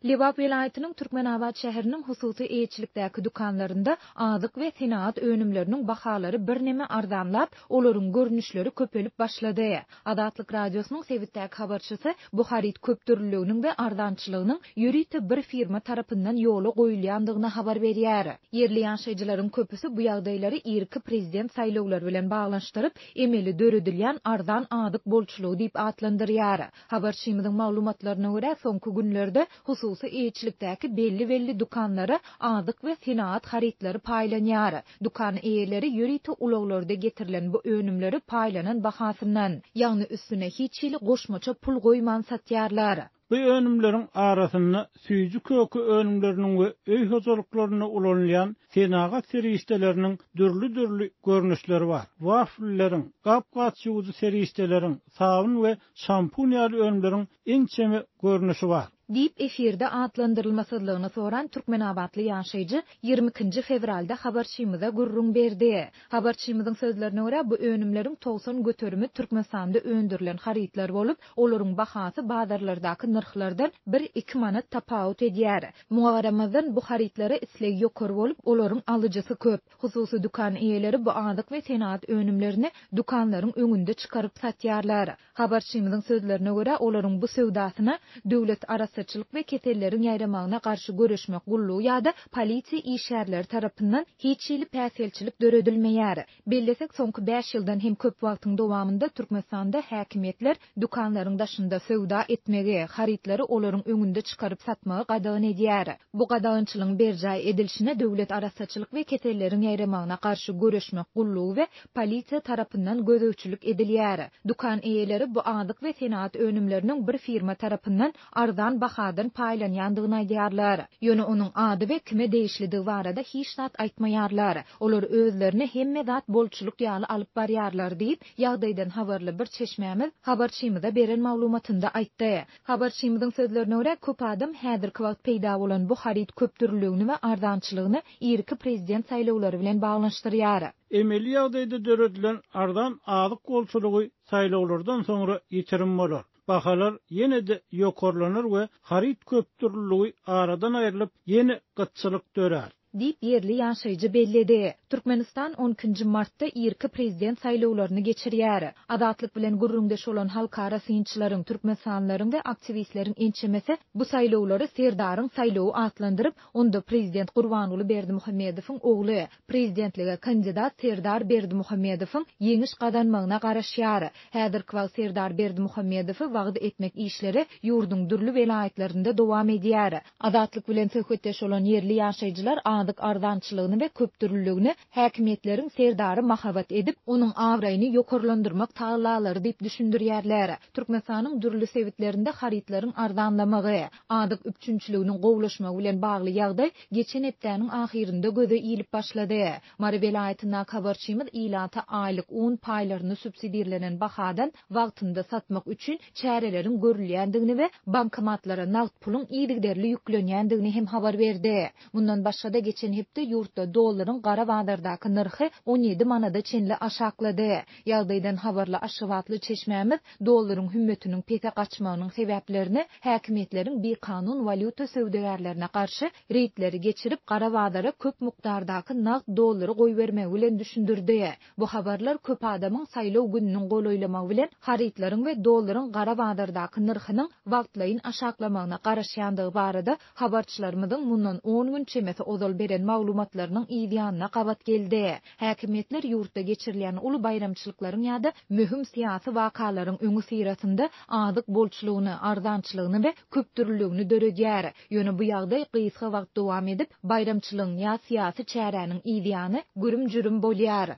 Liwap vilayatynyň Türkmenabad şäheriniň hususy eýetçilikdäki dukanlarynda azyk we senaat önümleriniň bahalary birneme arzanlap, olaryň görnüşleri köpelip başlady. Adatlyk radiosynyň Sewitdäki habarçysy bu harit köpdürlüğiniň we arzançylygynyň ýürite bir firma tarapyndan ýola goýulýandygyna habar berýär. Yerli ýaşaýjylaryň köpüsi bu ýagdaýlary irki prezident saýlawlary bilen baglanşdyryp, emeli döredilýän arzan adyk bolçulugy diýip atlandyrýar. Habarçymyzyň maglumatlaryna görä, soňky günlerde hususy eýetçilikdäki belli dukanlary adyk we senaat haritleri paýlanýar. Dukan eýeleri ýürite ulaglarda getirilen bu önümleri paýlanan bahasyndan, ýagny üstüne hiç ýyly goşmaça pul goýman satýarlar. Bu önümlerin arasında süýjü kökü önümlerinin ve öý hojalyklaryna ulanýan senagat serişdelerinin dürli görnüşleri var. Wafillerin, gapgaç ýuzy serişdelerin, sabun ve şampun ýaly önümlerin ençeme görnüşi var. Diýip efirde atlandyrylmasylygyny soran Türkmenabadly ýaşaýjy 22 fevralda habarçymyza gurrun berdi. Habarçymyzyň sözlerine görä bu önümleriň 90 göterimi Türkmenistanda öndürilen haritler bolup, olaryň bahasy bazarlardaky narhlardan 1-2 manat tapawut edýär. Mugaramazdan bu haritlere isleg ýokary bolup, olaryň alyjysy köp. Hususy dukan eýeleri bu adyk we senaat önümlerini dukanlaryň öňünde çykaryp satýarlar. Habarçymyzyň sözlerine görä olaryň bu sewdasyna döwlet arasy we ketellerin ýaýramagyna garşy görüşmek gullugy ýa-da polisiýa işgärleri tarapyndan hiç ýyly päselçilik döredilmeýär. Bellesek soňky 5 ýyldan hem köp wagtyň dowamında Türkmenistanda häkimetler dukanlaryň daşynda sewda etmegi, haritlary olaryň öňünde çykaryp satmagy gadagyn edýär. Bu gadagynçylygyň berjäy edilişine döwlet arassyçylyk we ketellerin ýaýramagyna garşy görüşmek gullugy we polisiýa tarapyndan gözegçilik edilýär. Dukan eýeleri bu adyk we senaat önümleriniň bir firma tarapyndan arzan bahadan paýlanýandygyny aýdýarlar. Ýöne onuň ady we kime değişlidigi barada hiç zat aýtmaýarlar. Olar özlerini hemme zat bolçuluk ýaly alyp barýarlar diýip ýagdaýdan habarly bir çeşmämiz habarçymyza beren maglumatynda aýtdy. Habarçymyzyň sözlerine görä köp adam häzirki wagt peýda bolan bu harit köpdürlüğini we arzançylygyny irki prezident saýlawlary bilen baglanşdyrýar. Emeli ýagdaýda döredilen arzan adyk bolçulugy saýlawlardan soňra ýetirim bolar. Bahalar yine de ýokarlanır we harit köpdürlügi aradan aýrylyp ýene gytçylyk dörer. Diýip yerli ýaşaýjy belledi. Türkmenistan 12 martda irki prezident saýlawlaryny geçirýär. Adatlyk bilen gurrundeş bolan halkara synçylaryň, türkmensanlaryň we aktivistleriň ençemesi bu saýlawlary serdaryň saýlawy atlandyryp, onda prezident Gurbanuly Berdimuhammedowyň ogly prezidentlige kandidat Serdar Berdimuhammedowyň ýeňiş gadanmagyna garaşýar. Häzirki wagt Serdar Berdimuhammedowy wagdy etmek işleri ýurduň dürli velayetlerinde dowam edýär. Adatlyk bilen söhbetdeş bolan yerli ýaşaýjylar adyk arzançylygyny we köpdürlüğini häkimetleriň serdary mahabat edip, onuň awraýyny ýokarlandyrmak taýlalary diýip düşündirýärler. Türkmenistanyň dürli sewitlerinde haritlaryň arzanlamagy, adyk üçünçiliginiň gowlaşmagy bilen bagly ýagdaý geçen hepdäniň ahirinde göze iýilip başlady. Mary vilayatyna habarçymyz ilata aýlyk un paýlaryny subsidiýalenen bahadan wagtynda satmak üçin çäreleriň görülýändigini we bankomatlara nagd puluň iýdigderli ýüklenýändigini hem habar berdi. Bundan başga da geçen hepde ýurtda dollaryň gara bazardaky narhy 17 manada çenli aşaklady. Ýagdaýdan habarly aşywatly çeşmämiz dollaryň hümmetiniň pete gaçmagynyň sebäplerini häkimetleriň bir kanun valyuta söwdegärlerine garşy reýtleri geçirip gara bazara köp mukdardaky nagd dollary goýbermegi bilen düşündirdi. Bu habarlar köp adamyň saýlaw gününiň golaýlamagy bilen haritlaryň we dollaryň gara bazardaky narhynyň wagtlaýyn aşaklamagyna garaşýandygy barada habarçylarymyzyň mundan 10 gün çemesi ozal beren maglumatlarynyň ýa gabat geldi. Häkimetler ýurtda geçirilýän uly bayramçylyklaryň ýa-da möhüm syýasy wakalaryň öňü syrasynda adyk bolçulugyny, arzançylygyny we köpdürlüğini döredýär. Ýöne bu ýagdaý gysga wagt dowam edip, bayramçylygyň ýa syýasy çäräniň ýa-da görüm jürüm bolýar.